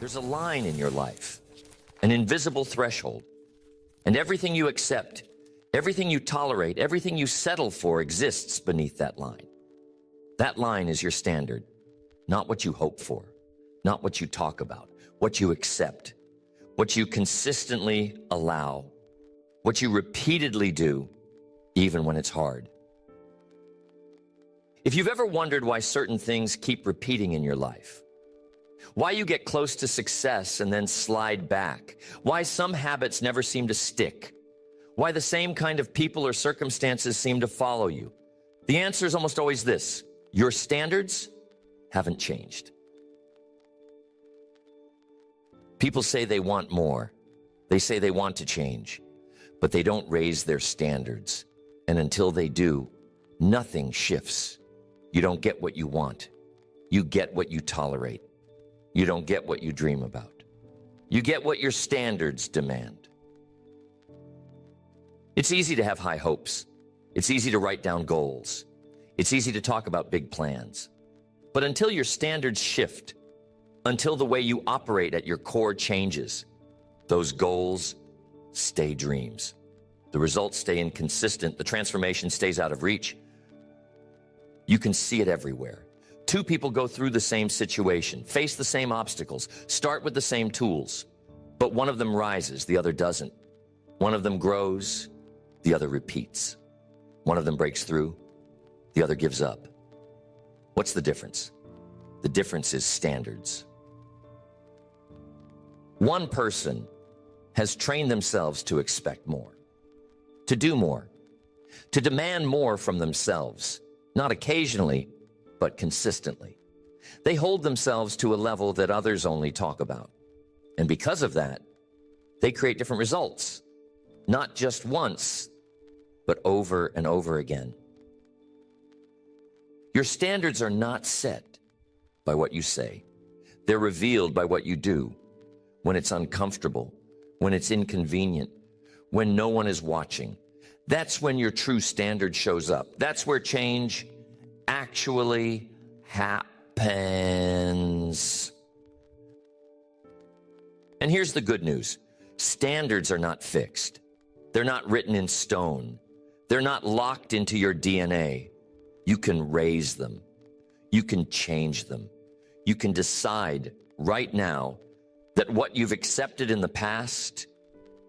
There's a line in your life, an invisible threshold. And everything you accept, everything you tolerate, everything you settle for exists beneath that line. That line is your standard, not what you hope for, not what you talk about, what you accept, what you consistently allow, what you repeatedly do, even when it's hard. If you've ever wondered why certain things keep repeating in your life, why you get close to success and then slide back, why some habits never seem to stick, why the same kind of people or circumstances seem to follow you, the answer is almost always this: your standards haven't changed. People say they want more. They say they want to change, but they don't raise their standards. And until they do, nothing shifts. You don't get what you want. You get what you tolerate. You don't get what you dream about. You get what your standards demand. It's easy to have high hopes. It's easy to write down goals. It's easy to talk about big plans. But until your standards shift, until the way you operate at your core changes, those goals stay dreams. The results stay inconsistent. The transformation stays out of reach. You can see it everywhere. Two people go through the same situation, face the same obstacles, start with the same tools, but one of them rises, the other doesn't. One of them grows, the other repeats. One of them breaks through, the other gives up. What's the difference? The difference is standards. One person has trained themselves to expect more, to do more, to demand more from themselves, not occasionally, but consistently. They hold themselves to a level that others only talk about. And because of that, they create different results, not just once, but over and over again. Your standards are not set by what you say. They're revealed by what you do when it's uncomfortable, when it's inconvenient, when no one is watching. That's when your true standard shows up. That's where change actually happens. And here's the good news. Standards are not fixed. They're not written in stone. They're not locked into your DNA. You can raise them. You can change them. You can decide right now that what you've accepted in the past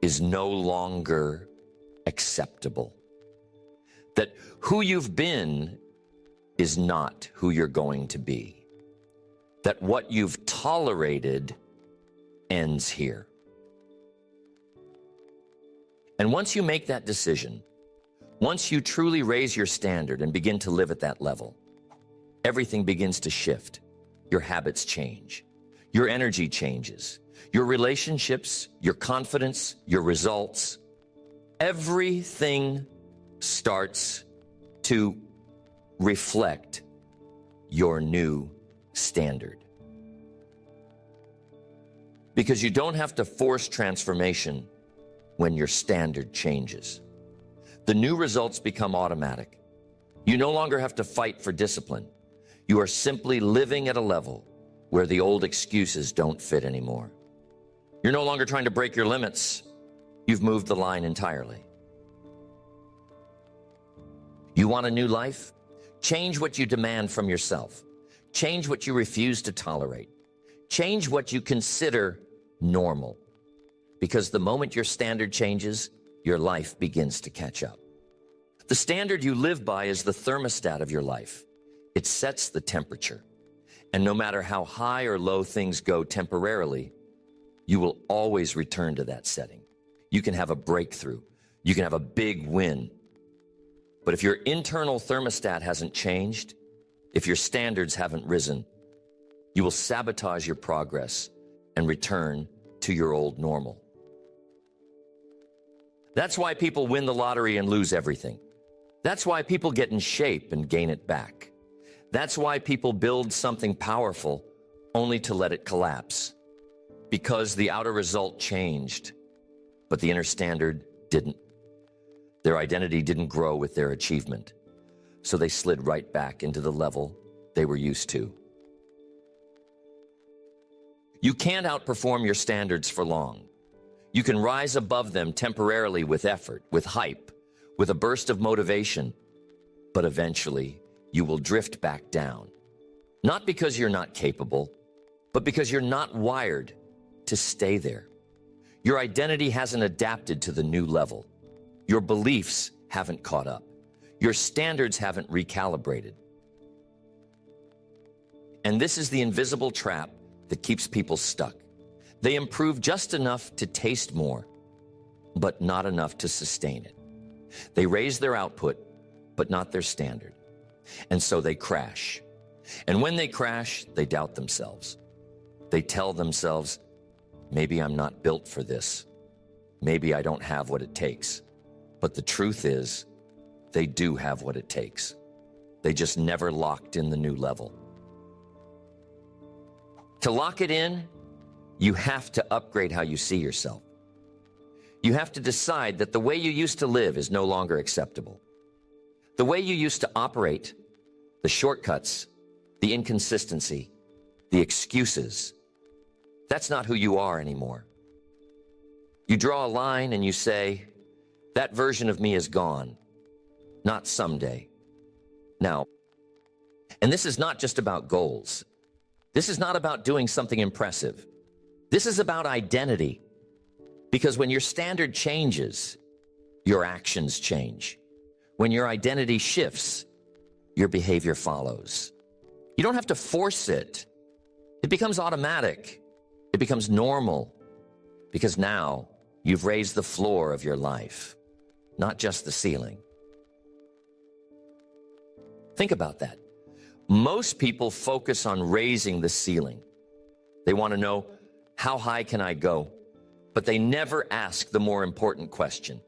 is no longer acceptable. That who you've been is not who you're going to be. That what you've tolerated ends here. And once you make that decision, once you truly raise your standard and begin to live at that level, everything begins to shift. Your habits change. Your energy changes. Your relationships, your confidence, your results, everything starts to reflect your new standard. Because you don't have to force transformation when your standard changes. The new results become automatic. You no longer have to fight for discipline. You are simply living at a level where the old excuses don't fit anymore. You're no longer trying to break your limits. You've moved the line entirely. You want a new life? Change what you demand from yourself. Change what you refuse to tolerate. Change what you consider normal. Because the moment your standard changes, your life begins to catch up. The standard you live by is the thermostat of your life. It sets the temperature. And no matter how high or low things go temporarily, you will always return to that setting. You can have a breakthrough. You can have a big win. But if your internal thermostat hasn't changed, if your standards haven't risen, you will sabotage your progress and return to your old normal. That's why people win the lottery and lose everything. That's why people get in shape and gain it back. That's why people build something powerful only to let it collapse. Because the outer result changed, but the inner standard didn't. Their identity didn't grow with their achievement, so they slid right back into the level they were used to. You can't outperform your standards for long. You can rise above them temporarily with effort, with hype, with a burst of motivation, but eventually you will drift back down. Not because you're not capable, but because you're not wired to stay there. Your identity hasn't adapted to the new level. Your beliefs haven't caught up. Your standards haven't recalibrated. And this is the invisible trap that keeps people stuck. They improve just enough to taste more, but not enough to sustain it. They raise their output, but not their standard. And so they crash. And when they crash, they doubt themselves. They tell themselves, maybe I'm not built for this. Maybe I don't have what it takes. But the truth is, they do have what it takes. They just never locked in the new level. To lock it in, you have to upgrade how you see yourself. You have to decide that the way you used to live is no longer acceptable. The way you used to operate, the shortcuts, the inconsistency, the excuses, that's not who you are anymore. You draw a line and you say, that version of me is gone, not someday, now. And this is not just about goals. This is not about doing something impressive. This is about identity. Because when your standard changes, your actions change. When your identity shifts, your behavior follows. You don't have to force it. It becomes automatic. It becomes normal. Because now you've raised the floor of your life, not just the ceiling. Think about that. Most people focus on raising the ceiling. They want to know, how high can I go? But they never ask the more important question.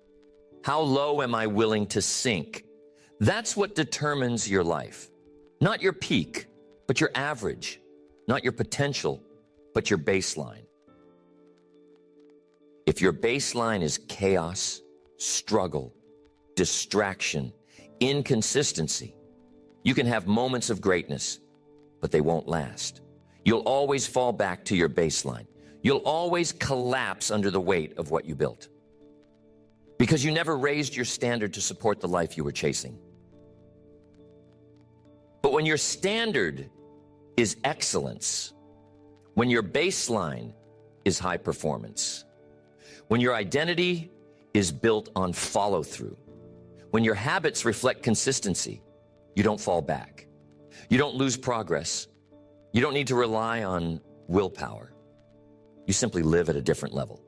How low am I willing to sink? That's what determines your life. Not your peak, but your average. Not your potential, but your baseline. If your baseline is chaos, struggle, distraction, inconsistency, you can have moments of greatness, but they won't last. You'll always fall back to your baseline. You'll always collapse under the weight of what you built. Because you never raised your standard to support the life you were chasing. But when your standard is excellence, when your baseline is high performance, when your identity is built on follow-through, when your habits reflect consistency, you don't fall back. You don't lose progress. You don't need to rely on willpower. You simply live at a different level.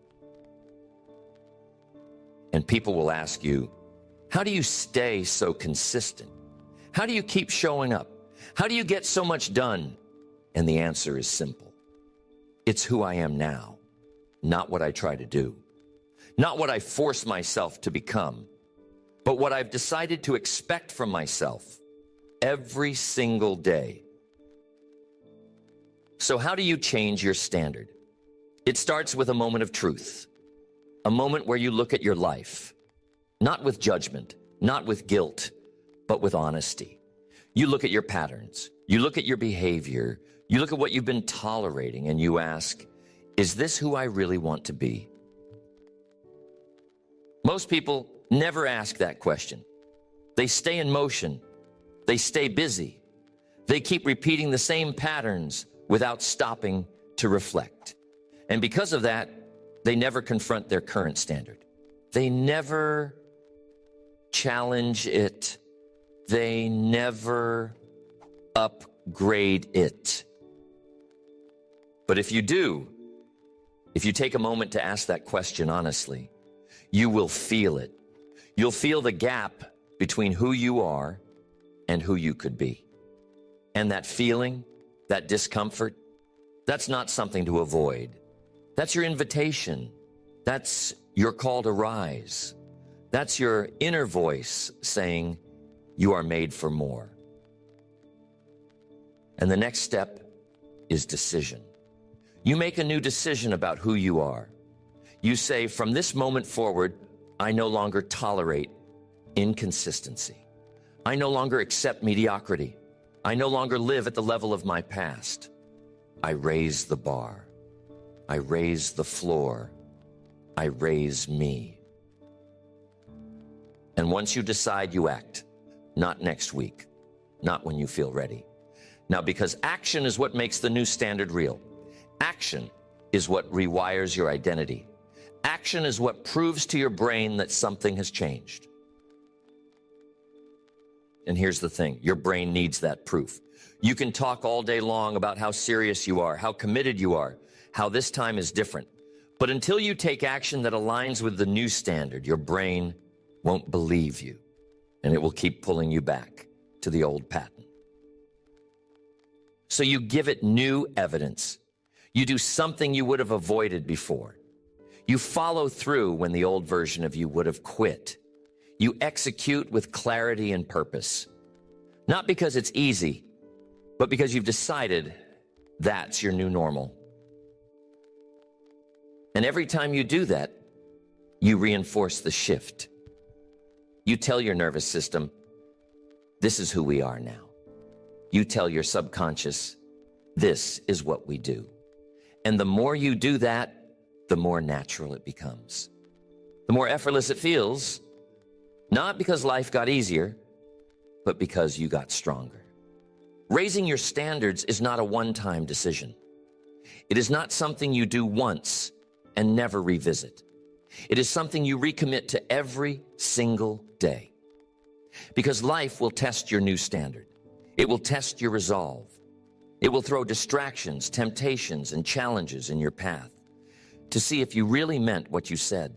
And people will ask you, how do you stay so consistent? How do you keep showing up? How do you get so much done? And the answer is simple. It's who I am now, not what I try to do, not what I force myself to become, but what I've decided to expect from myself every single day. So how do you change your standard? It starts with a moment of truth, a moment where you look at your life, not with judgment, not with guilt, but with honesty. You look at your patterns, you look at your behavior, you look at what you've been tolerating, and you ask, is this who I really want to be? Most people never ask that question. They stay in motion. They stay busy. They keep repeating the same patterns without stopping to reflect. And because of that, they never confront their current standard. They never challenge it. They never upgrade it. But if you do, if you take a moment to ask that question honestly, you will feel it. You'll feel the gap between who you are and who you could be. And that feeling, that discomfort, that's not something to avoid. That's your invitation. That's your call to rise. That's your inner voice saying, you are made for more. And the next step is decision. You make a new decision about who you are. You say, from this moment forward, I no longer tolerate inconsistency. I no longer accept mediocrity. I no longer live at the level of my past. I raise the bar. I raise the floor. I raise me. And once you decide, you act. Not next week. Not when you feel ready. Now, because action is what makes the new standard real. Action is what rewires your identity. Action is what proves to your brain that something has changed. And here's the thing, your brain needs that proof. You can talk all day long about how serious you are, how committed you are, how this time is different. But until you take action that aligns with the new standard, your brain won't believe you, and it will keep pulling you back to the old pattern. So you give it new evidence. You do something you would have avoided before. You follow through when the old version of you would have quit. You execute with clarity and purpose. Not because it's easy, but because you've decided that's your new normal. And every time you do that, you reinforce the shift. You tell your nervous system, this is who we are now. You tell your subconscious, this is what we do. And the more you do that, the more natural it becomes. The more effortless it feels, not because life got easier, but because you got stronger. Raising your standards is not a one-time decision. It is not something you do once and never revisit. It is something you recommit to every single day. Because life will test your new standard. It will test your resolve. It will throw distractions, temptations, and challenges in your path to see if you really meant what you said.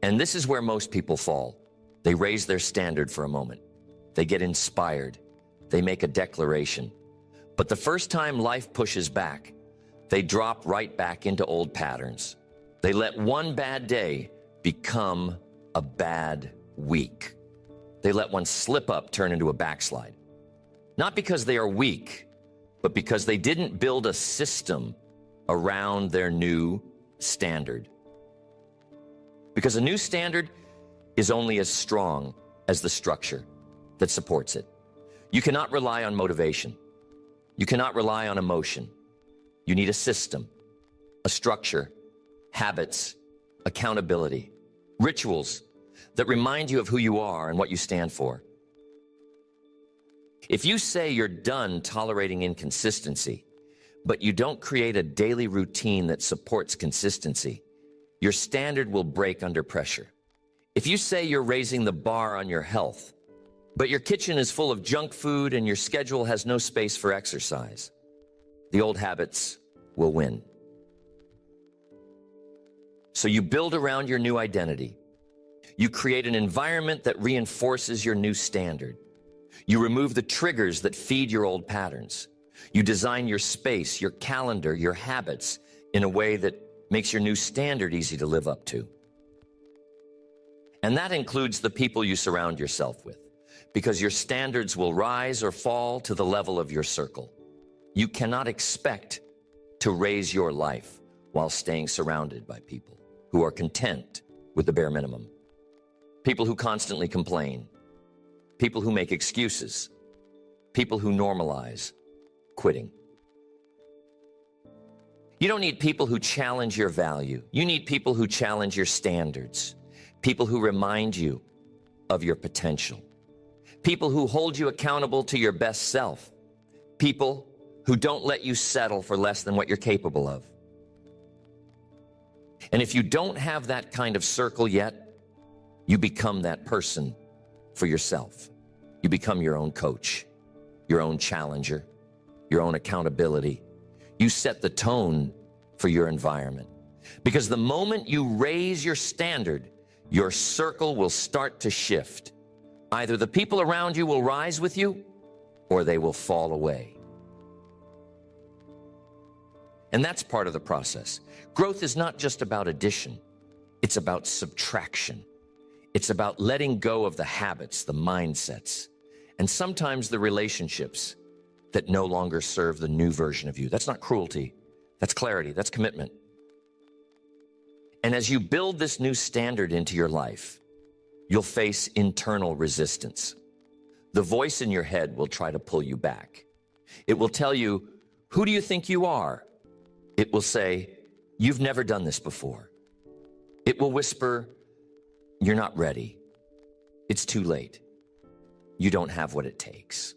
And this is where most people fall. They raise their standard for a moment. They get inspired. They make a declaration. But the first time life pushes back, they drop right back into old patterns. They let one bad day become a bad week. They let one slip up turn into a backslide. Not because they are weak, but because they didn't build a system around their new standard. Because a new standard is only as strong as the structure that supports it. You cannot rely on motivation. You cannot rely on emotion. You need a system, a structure, habits, accountability, rituals that remind you of who you are and what you stand for. If you say you're done tolerating inconsistency, but you don't create a daily routine that supports consistency, your standard will break under pressure. If you say you're raising the bar on your health, but your kitchen is full of junk food and your schedule has no space for exercise, the old habits will win. So you build around your new identity. You create an environment that reinforces your new standard. You remove the triggers that feed your old patterns. You design your space, your calendar, your habits in a way that makes your new standard easy to live up to. And that includes the people you surround yourself with, because your standards will rise or fall to the level of your circle. You cannot expect to raise your life while staying surrounded by people who are content with the bare minimum. People who constantly complain. People who make excuses. People who normalize quitting. You don't need people who challenge your value. You need people who challenge your standards. People who remind you of your potential. People who hold you accountable to your best self. People who don't let you settle for less than what you're capable of. And if you don't have that kind of circle yet, you become that person for yourself. You become your own coach, your own challenger, your own accountability. You set the tone for your environment. Because the moment you raise your standard, your circle will start to shift. Either the people around you will rise with you, or they will fall away. And that's part of the process. Growth is not just about addition. It's about subtraction. It's about letting go of the habits, the mindsets, and sometimes the relationships that no longer serve the new version of you. That's not cruelty. That's clarity. That's commitment. And as you build this new standard into your life, you'll face internal resistance. The voice in your head will try to pull you back. It will tell you, who do you think you are? It will say, you've never done this before. It will whisper, you're not ready. It's too late. You don't have what it takes.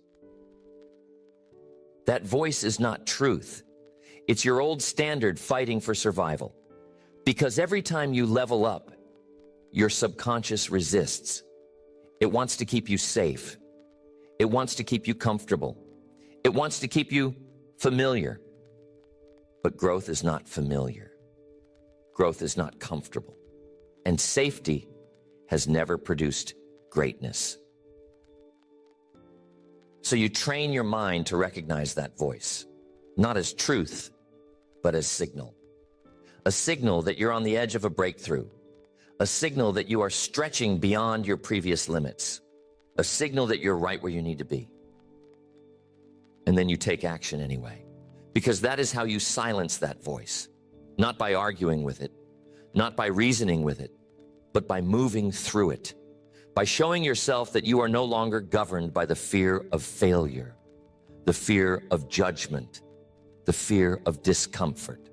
That voice is not truth. It's your old standard fighting for survival. Because every time you level up, your subconscious resists. It wants to keep you safe. It wants to keep you comfortable. It wants to keep you familiar. But growth is not familiar. Growth is not comfortable. And safety has never produced greatness. So you train your mind to recognize that voice, not as truth, but as signal. A signal that you're on the edge of a breakthrough. A signal that you are stretching beyond your previous limits. A signal that you're right where you need to be. And then you take action anyway. Because that is how you silence that voice. Not by arguing with it, not by reasoning with it, but by moving through it. By showing yourself that you are no longer governed by the fear of failure, the fear of judgment, the fear of discomfort.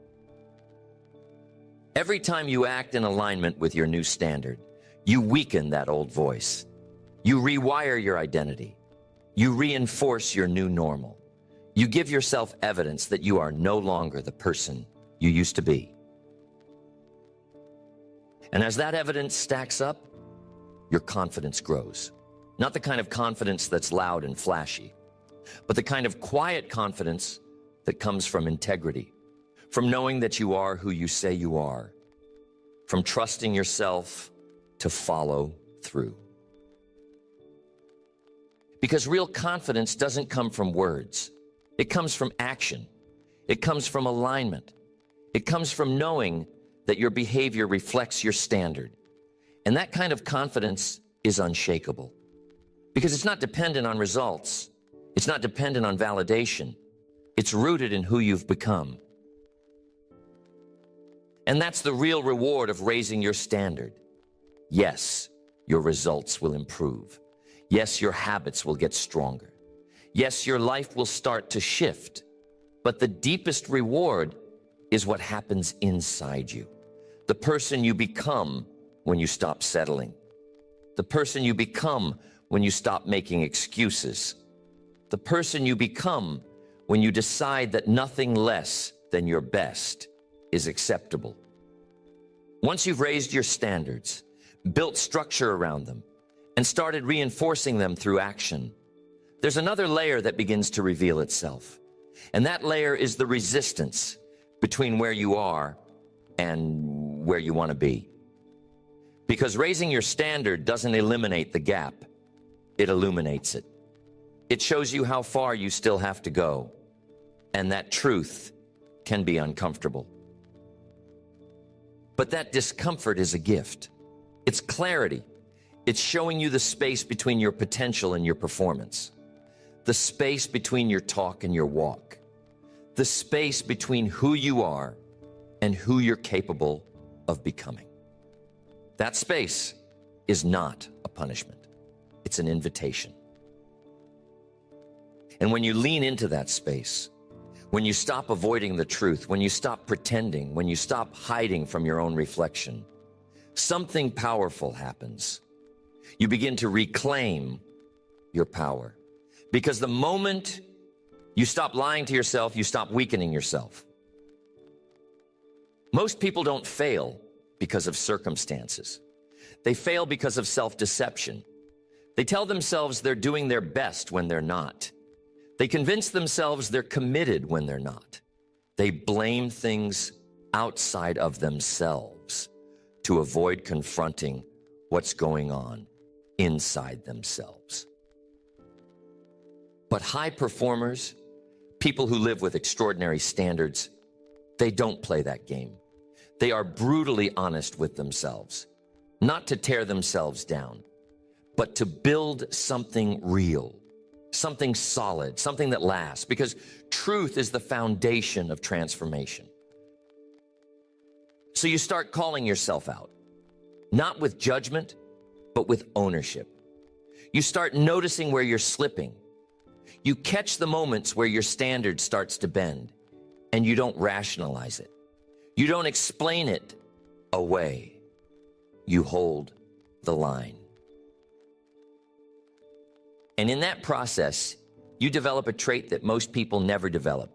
Every time you act in alignment with your new standard, you weaken that old voice. You rewire your identity. You reinforce your new normal. You give yourself evidence that you are no longer the person you used to be. And as that evidence stacks up, your confidence grows. Not the kind of confidence that's loud and flashy, but the kind of quiet confidence that comes from integrity, from knowing that you are who you say you are, from trusting yourself to follow through. Because real confidence doesn't come from words. It comes from action. It comes from alignment. It comes from knowing that your behavior reflects your standard. And that kind of confidence is unshakable. Because it's not dependent on results. It's not dependent on validation. It's rooted in who you've become. And that's the real reward of raising your standard. Yes, your results will improve. Yes, your habits will get stronger. Yes, your life will start to shift. But the deepest reward is what happens inside you. The person you become when you stop settling. The person you become when you stop making excuses. The person you become when you decide that nothing less than your best is acceptable. Once you've raised your standards, built structure around them, and started reinforcing them through action, there's another layer that begins to reveal itself. And that layer is the resistance between where you are and where you want to be. Because raising your standard doesn't eliminate the gap, it illuminates it. It shows you how far you still have to go, and that truth can be uncomfortable. But that discomfort is a gift. It's clarity. It's showing you the space between your potential and your performance, the space between your talk and your walk, the space between who you are and who you're capable of becoming. That space is not a punishment. It's an invitation. And when you lean into that space, when you stop avoiding the truth, when you stop pretending, when you stop hiding from your own reflection, something powerful happens. You begin to reclaim your power. Because the moment you stop lying to yourself, you stop weakening yourself. Most people don't fail because of circumstances. They fail because of self-deception. They tell themselves they're doing their best when they're not. They convince themselves they're committed when they're not. They blame things outside of themselves to avoid confronting what's going on inside themselves. But high performers, people who live with extraordinary standards, they don't play that game. They are brutally honest with themselves, not to tear themselves down, but to build something real, something solid, something that lasts, because truth is the foundation of transformation. So you start calling yourself out, not with judgment, but with ownership. You start noticing where you're slipping. You catch the moments where your standard starts to bend, and you don't rationalize it. You don't explain it away. You hold the line. And in that process, you develop a trait that most people never develop: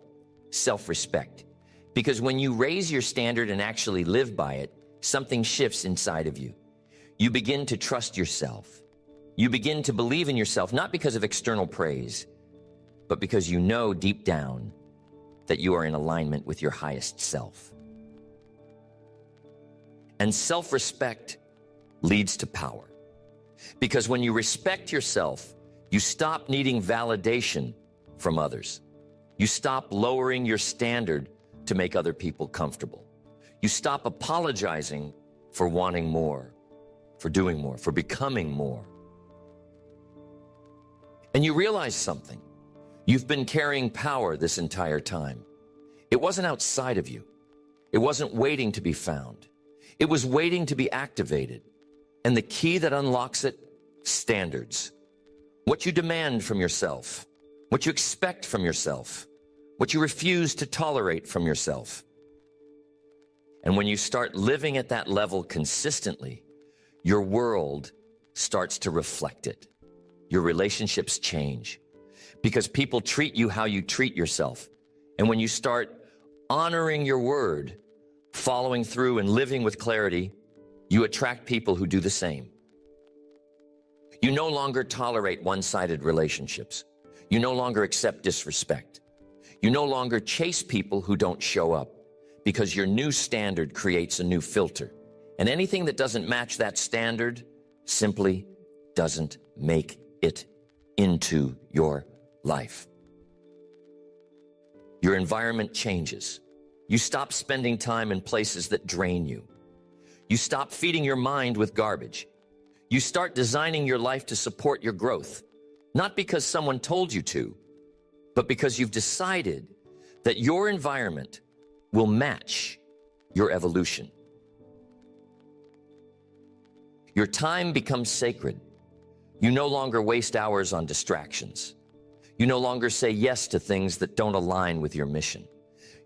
self-respect. Because when you raise your standard and actually live by it, something shifts inside of you. You begin to trust yourself. You begin to believe in yourself, not because of external praise, but because you know deep down that you are in alignment with your highest self. And self-respect leads to power. Because when you respect yourself, you stop needing validation from others. You stop lowering your standard to make other people comfortable. You stop apologizing for wanting more, for doing more, for becoming more. And you realize something. You've been carrying power this entire time. It wasn't outside of you. It wasn't waiting to be found. It was waiting to be activated. And the key that unlocks it: standards. What you demand from yourself, what you expect from yourself, what you refuse to tolerate from yourself. And when you start living at that level consistently, your world starts to reflect it. Your relationships change because people treat you how you treat yourself. And when you start honoring your word, following through and living with clarity, you attract people who do the same. You no longer tolerate one-sided relationships. You no longer accept disrespect. You no longer chase people who don't show up, because your new standard creates a new filter. And anything that doesn't match that standard simply doesn't make it into your life. Your environment changes. You stop spending time in places that drain you. You stop feeding your mind with garbage. You start designing your life to support your growth, not because someone told you to, but because you've decided that your environment will match your evolution. Your time becomes sacred. You no longer waste hours on distractions. You no longer say yes to things that don't align with your mission.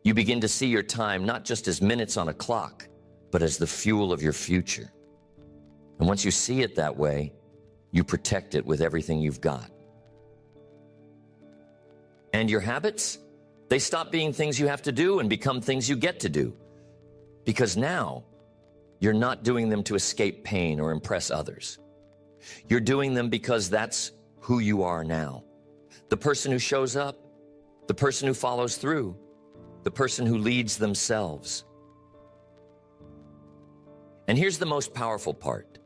You begin to see your time not just as minutes on a clock, but as the fuel of your future. And once you see it that way, you protect it with everything you've got. And your habits? They stop being things you have to do and become things you get to do. Because now, you're not doing them to escape pain or impress others. You're doing them because that's who you are now. The person who shows up, the person who follows through, the person who leads themselves. And here's the most powerful part.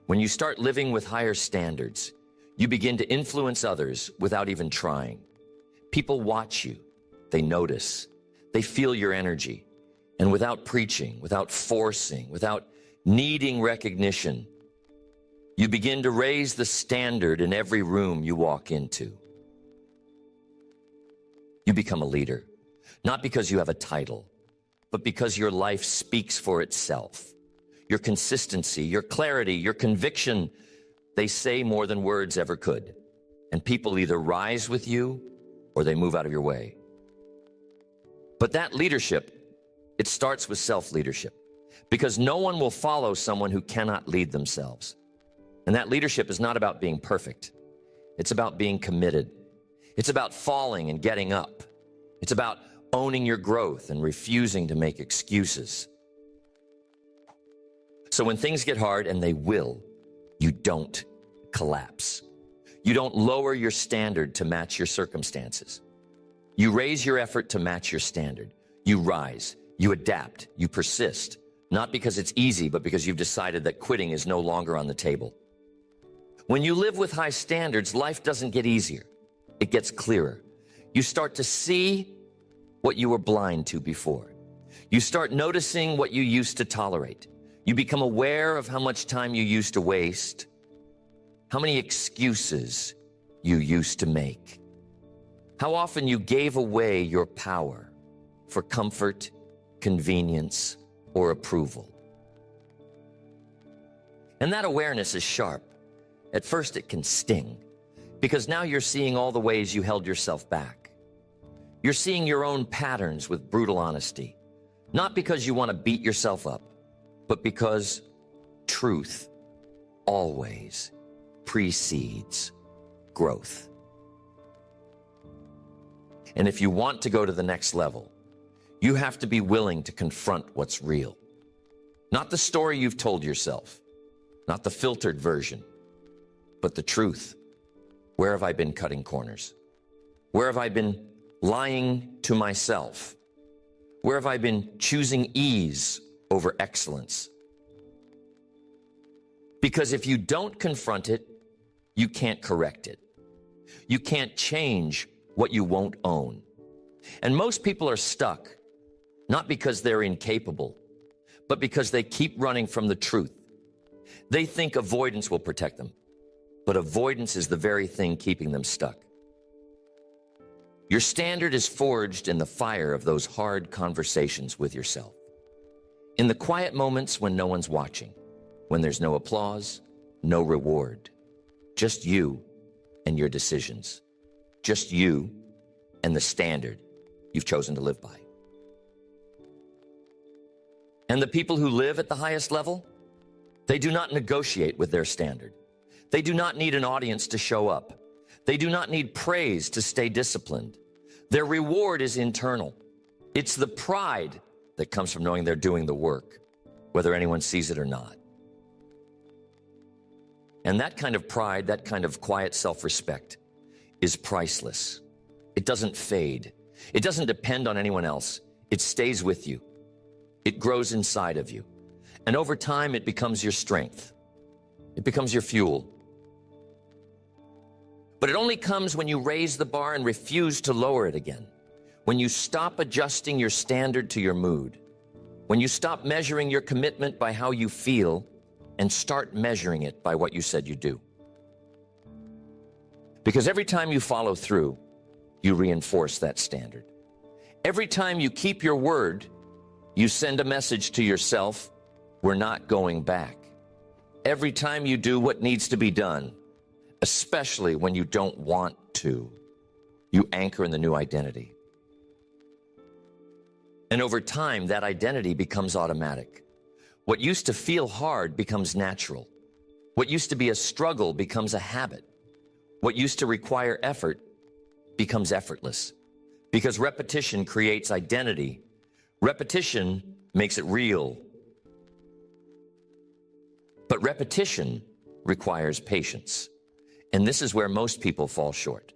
When you start living with higher standards, you begin to influence others without even trying. People watch you, they notice, they feel your energy. And without preaching, without forcing, without needing recognition, you begin to raise the standard in every room you walk into. You become a leader, not because you have a title, but because your life speaks for itself. Your consistency, your clarity, your conviction, they say more than words ever could. And people either rise with you or they move out of your way. But that leadership, it starts with self-leadership, because no one will follow someone who cannot lead themselves. And that leadership is not about being perfect. It's about being committed. It's about falling and getting up. It's about owning your growth and refusing to make excuses. So when things get hard, and they will, you don't collapse. You don't lower your standard to match your circumstances. You raise your effort to match your standard. You rise, you adapt, you persist, not because it's easy, but because you've decided that quitting is no longer on the table. When you live with high standards, life doesn't get easier. It gets clearer. You start to see what you were blind to before. You start noticing what you used to tolerate. You become aware of how much time you used to waste, how many excuses you used to make, how often you gave away your power for comfort, convenience, or approval. And that awareness is sharp. At first, it can sting, because now you're seeing all the ways you held yourself back. You're seeing your own patterns with brutal honesty, not because you want to beat yourself up, but because truth always precedes growth. And if you want to go to the next level, you have to be willing to confront what's real. Not the story you've told yourself, not the filtered version, but the truth. Where have I been cutting corners? Where have I been lying to myself? Where have I been choosing ease over excellence? Because if you don't confront it, you can't correct it. You can't change what you won't own. And most people are stuck, not because they're incapable, but because they keep running from the truth. They think avoidance will protect them, but avoidance is the very thing keeping them stuck. Your standard is forged in the fire of those hard conversations with yourself. In the quiet moments when no one's watching, when there's no applause, no reward, just you and your decisions, just you and the standard you've chosen to live by. And the people who live at the highest level, they do not negotiate with their standard. They do not need an audience to show up. They do not need praise to stay disciplined. Their reward is internal. It's the pride that comes from knowing they're doing the work, whether anyone sees it or not. And that kind of pride, that kind of quiet self-respect is priceless. It doesn't fade. It doesn't depend on anyone else. It stays with you. It grows inside of you. And over time, it becomes your strength. It becomes your fuel. But it only comes when you raise the bar and refuse to lower it again. When you stop adjusting your standard to your mood. When you stop measuring your commitment by how you feel and start measuring it by what you said you'd do. Because every time you follow through, you reinforce that standard. Every time you keep your word, you send a message to yourself, we're not going back. Every time you do what needs to be done, especially when you don't want to, you anchor in the new identity. And over time, that identity becomes automatic. What used to feel hard becomes natural. What used to be a struggle becomes a habit. What used to require effort becomes effortless. Because repetition creates identity. Repetition makes it real. But repetition requires patience. And this is where most people fall short.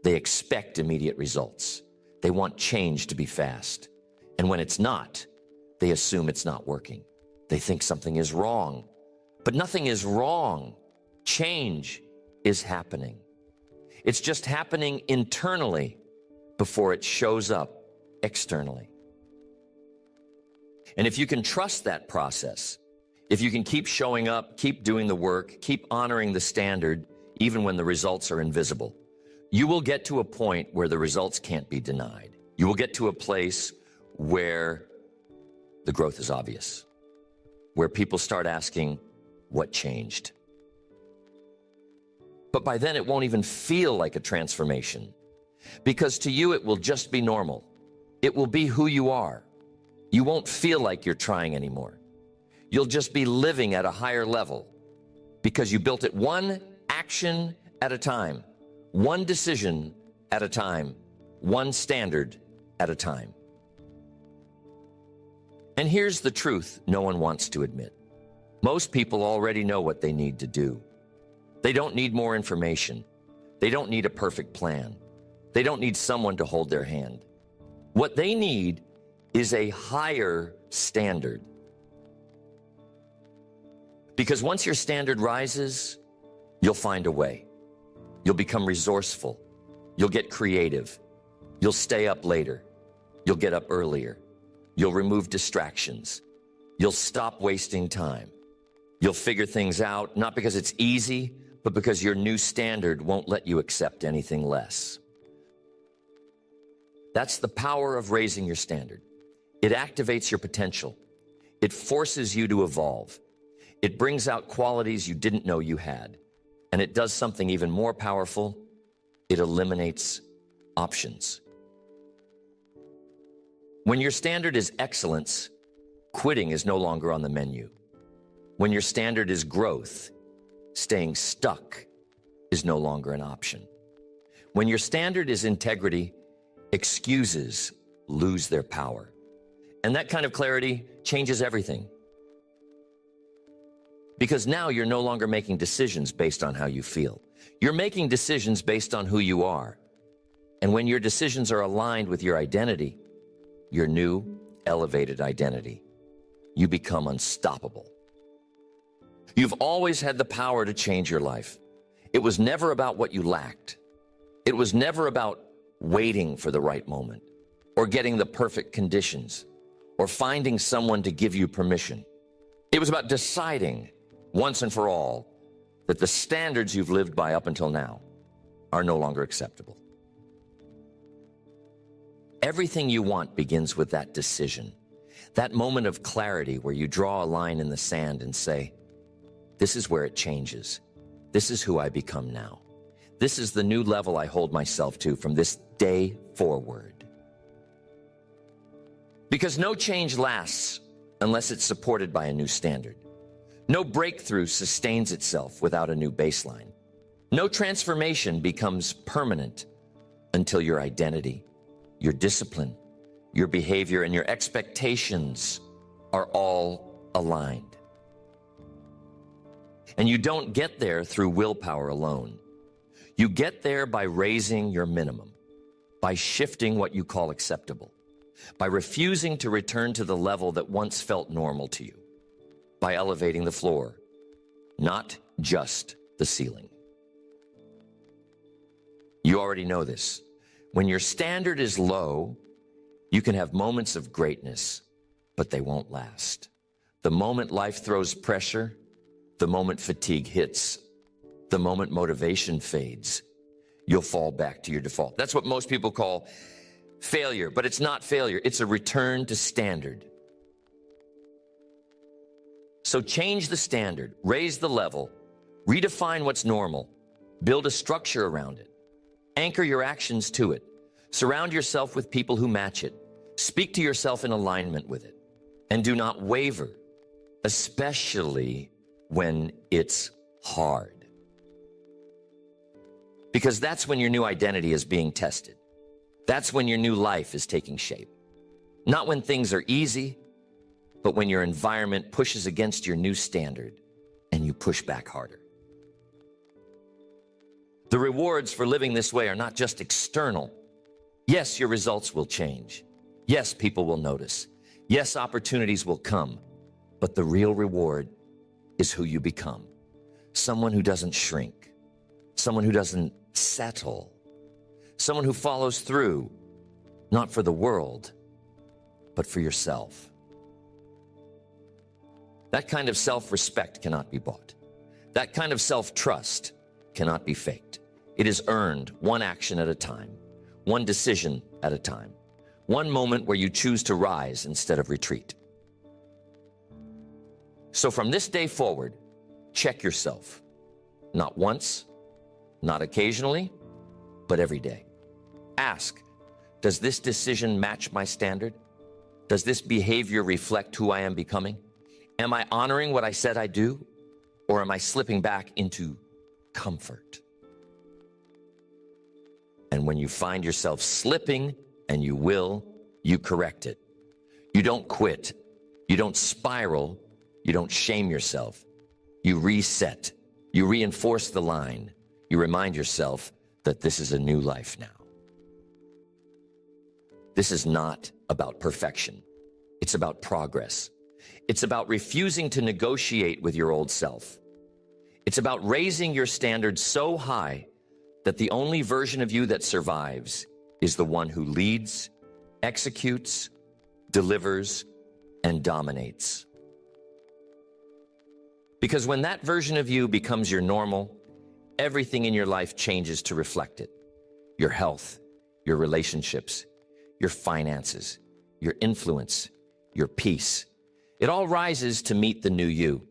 They expect immediate results. They want change to be fast. And when it's not, they assume it's not working. They think something is wrong. But nothing is wrong. Change is happening. It's just happening internally before it shows up externally. And if you can trust that process, if you can keep showing up, keep doing the work, keep honoring the standard, even when the results are invisible, you will get to a point where the results can't be denied. You will get to a place where the growth is obvious, where people start asking, what changed? But by then it won't even feel like a transformation, because to you it will just be normal. It will be who you are. You won't feel like you're trying anymore. You'll just be living at a higher level because you built it one action at a time, one decision at a time, one standard at a time. And here's the truth no one wants to admit. Most people already know what they need to do. They don't need more information. They don't need a perfect plan. They don't need someone to hold their hand. What they need is a higher standard. Because once your standard rises, you'll find a way. You'll become resourceful. You'll get creative. You'll stay up later. You'll get up earlier. You'll remove distractions. You'll stop wasting time. You'll figure things out, not because it's easy, but because your new standard won't let you accept anything less. That's the power of raising your standard. It activates your potential. It forces you to evolve. It brings out qualities you didn't know you had. And it does something even more powerful. It eliminates options. When your standard is excellence, quitting is no longer on the menu. When your standard is growth, staying stuck is no longer an option. When your standard is integrity, excuses lose their power. And that kind of clarity changes everything. Because now you're no longer making decisions based on how you feel. You're making decisions based on who you are. And when your decisions are aligned with your identity, your new, elevated identity, you become unstoppable. You've always had the power to change your life. It was never about what you lacked. It was never about waiting for the right moment, or getting the perfect conditions, or finding someone to give you permission. It was about deciding once and for all that the standards you've lived by up until now are no longer acceptable. Everything you want begins with that decision, that moment of clarity where you draw a line in the sand and say, this is where it changes. This is who I become now. This is the new level I hold myself to from this day forward. Because no change lasts unless it's supported by a new standard. No breakthrough sustains itself without a new baseline. No transformation becomes permanent until your identity, your discipline, your behavior, and your expectations are all aligned. And you don't get there through willpower alone. You get there by raising your minimum, by shifting what you call acceptable, by refusing to return to the level that once felt normal to you, by elevating the floor, not just the ceiling. You already know this. When your standard is low, you can have moments of greatness, but they won't last. The moment life throws pressure, the moment fatigue hits, the moment motivation fades, you'll fall back to your default. That's what most people call failure, but it's not failure. It's a return to standard. So change the standard, raise the level, redefine what's normal, build a structure around it, anchor your actions to it, surround yourself with people who match it, speak to yourself in alignment with it, and do not waver, especially when it's hard. Because that's when your new identity is being tested. That's when your new life is taking shape. Not when things are easy, but when your environment pushes against your new standard and you push back harder. The rewards for living this way are not just external. Yes, your results will change. Yes, people will notice. Yes, opportunities will come. But the real reward is who you become. Someone who doesn't shrink. Someone who doesn't settle. Someone who follows through, not for the world, but for yourself. That kind of self-respect cannot be bought. That kind of self-trust cannot be faked. It is earned one action at a time, one decision at a time, one moment where you choose to rise instead of retreat. So from this day forward, check yourself. Not once, not occasionally, but every day. Ask, does this decision match my standard? Does this behavior reflect who I am becoming? Am I honoring what I said I do? Or am I slipping back into comfort? And when you find yourself slipping, and you will, you correct it. You don't quit. You don't spiral. You don't shame yourself. You reset. You reinforce the line. You remind yourself that this is a new life now. This is not about perfection. It's about progress. It's about refusing to negotiate with your old self. It's about raising your standards so high that the only version of you that survives is the one who leads, executes, delivers, and dominates. Because when that version of you becomes your normal, everything in your life changes to reflect it. Your health, your relationships, your finances, your influence, your peace. It all rises to meet the new you.